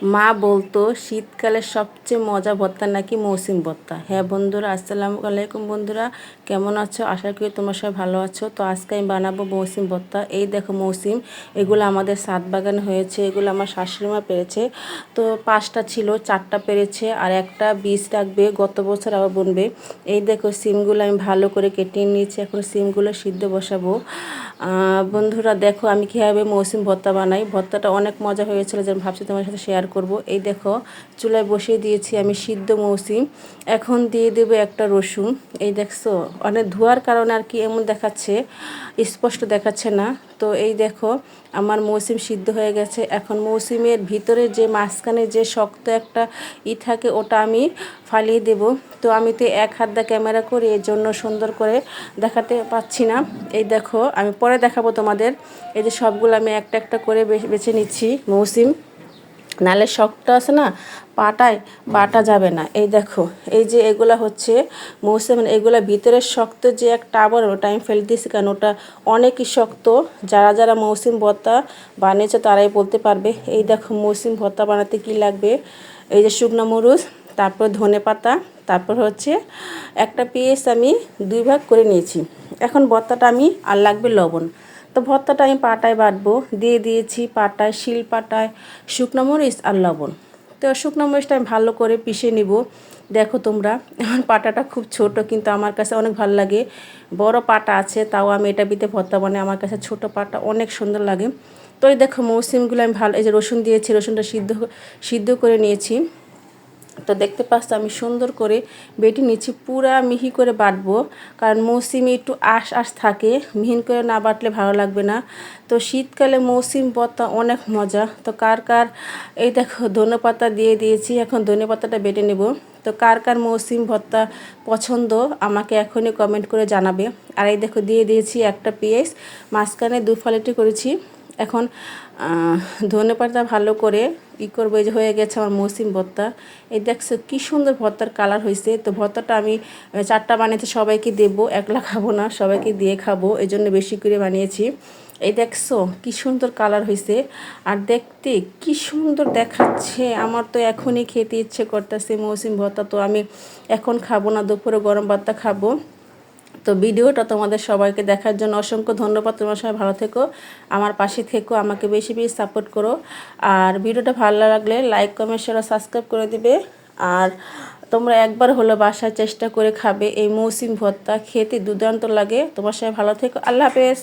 মা বলতো শীতকালে সবচেয়ে মজা ভর্তা নাকি মৌসুম ভর্তা। হ্যাঁ বন্ধুরা, আসসালামু আলাইকুম বন্ধুরা, কেমন আছো? আশা করি তোমার সবাই ভালো আছো। তো আজকে আমি বানাবো মৌসুম ভর্তা। এই দেখো মৌসুম, এগুলো আমাদের ছাদ বাগানে হয়েছে, এগুলো আমার শাশুড়িমা পেরেছে। তো 5টা ছিল, 4টা পেরেছে, আর একটা বীজ রাখবে, গত বছর আবার বুনবে। এই দেখো সিমগুলো আমি ভালো করে কেটে নিয়েছি, এখন সিমগুলো সিদ্ধ বসাবো। বন্ধুরা দেখো আমি কীভাবে মৌসুম ভর্তা বানাই। ভর্তাটা অনেক মজা হয়েছিল, যেন ভাবছি তোমার সাথে শেয়ার করব। এই দেখো চুলায় বসিয়ে দিয়েছি আমি সিদ্ধ মৌসুম। এখন দিয়ে দেবো একটা রসুন। এই দেখছো অনেক ধোয়ার কারণে আর কি এমন দেখাচ্ছে, স্পষ্ট দেখাচ্ছে না। তো এই দেখো আমার মৌসুম সিদ্ধ হয়ে গেছে। এখন মৌসুমের ভিতরে যে মাঝখানে যে শক্ত একটা থাকে ওটা আমি ফালিয়ে দেব। তো আমি তো এক হাত দা ক্যামেরা করি, এর জন্য সুন্দর করে দেখাতে পাচ্ছি না। এই দেখো আমি পরে দেখাবো তোমাদের। এই যে সবগুলো আমি একটা একটা করে বেছে নিচ্ছি মৌসুম, নালে শক্ত আছে না, পাটায় বাটা যাবে না। এই দেখো এই যে এগুলা হচ্ছে মৌসুম, এগুলা ভিতরের শক্ত যে একটা, আবার ওটা আমি ফেলে দিয়েছি কারণ ওটা অনেকই শক্ত। যারা যারা মৌসুম ভর্তা বানিয়েছে তারাই বলতে পারবে। এই দেখো মৌসুম ভর্তা বানাতে কি লাগবে, এই যে শুকনো মরিচ, তারপর ধনে পাতা, তারপর হচ্ছে একটা পেঁয়াজ আমি 2 ভাগ করে নিয়েছি। এখন ভর্তাটা আমি আর লাগবে লবণ। তো ভর্তাটা আমি পাটায় বাটবো, দিয়ে দিয়েছি পাটায়, শিল পাটায় শুকনো মরিচ আর লবণ। তো শুকনো মরিচটা আমি ভালো করে পিষে নিব। দেখো তোমরা এখন পাটাটা খুব ছোট, কিন্তু আমার কাছে অনেক ভালো লাগে। বড় পাটা আছে, তাও আমি এটা বিতে ভর্তা বানাই, আমার কাছে ছোট পাটা অনেক সুন্দর লাগে। তো এই দেখো মৌসুমগুলো আমি ভালো, এই যে রসুন দিয়েছি, রসুনটা সিদ্ধ করে নিয়েছি। তো দেখতে পাচ্ছ আমি সুন্দর করে বেটে নিচ্ছি, পুরা মিহি করে বাটবো, কারণ মৌসুমি একটু আঁশ থাকে, মিহিন করে না বাটলে ভালো লাগবে না। তো শীতকালে মৌসুম ভর্তা অনেক মজা। তো কার কার, এই দেখো ধনেপাতা দিয়ে দিয়েছি, এখন ধনেপাতাটা বেটে নেব। তো কার কার মৌসুম ভর্তা পছন্দ আমাকে এখনই কমেন্ট করে জানাবে। আর এই দেখো দিয়ে দিয়েছি একটা পেঁয়াজ, মাঝখানে 2 ফালিটি করেছি। এখন ধনেপাতা ভালো করে করবো। এই যে হয়ে গেছে আমার মৌসুম ভর্তা। এই দেখছো কি সুন্দর ভর্তার কালার হয়েছে। তো ভর্তাটা আমি 4টা বানিয়েছি, সবাইকে দেবো, একলা খাবো না, সবাইকে দিয়ে খাবো, এই জন্য বেশি করে বানিয়েছি। এই দেখছো কি সুন্দর কালার হয়েছে, আর দেখতে কি সুন্দর দেখাচ্ছে। আমার তো এখনই খেতে ইচ্ছে করতেছে মৌসুম ভর্তা। তো আমি এখন খাবো না, দুপুরে গরম ভাতটা খাবো। তো ভিডিওটা তোমাদের সবাইকে দেখার জন্য অসংখ্য ধন্যবাদ। তোমার সবাই ভালো থেকো, আমার পাশে থেকো, আমাকে বেশি বেশি সাপোর্ট করো। আর ভিডিওটা ভালো লাগলে লাইক কমেন্ট শেয়ার সাবস্ক্রাইব করে দিবে। আর তোমরা একবার হলো বাসায় চেষ্টা করে খাবে, এই মৌসুম ভর্তা খেতে দুর্দান্ত লাগে। তোমার সবাই ভালো থেকো, আল্লাহ হাফেজ।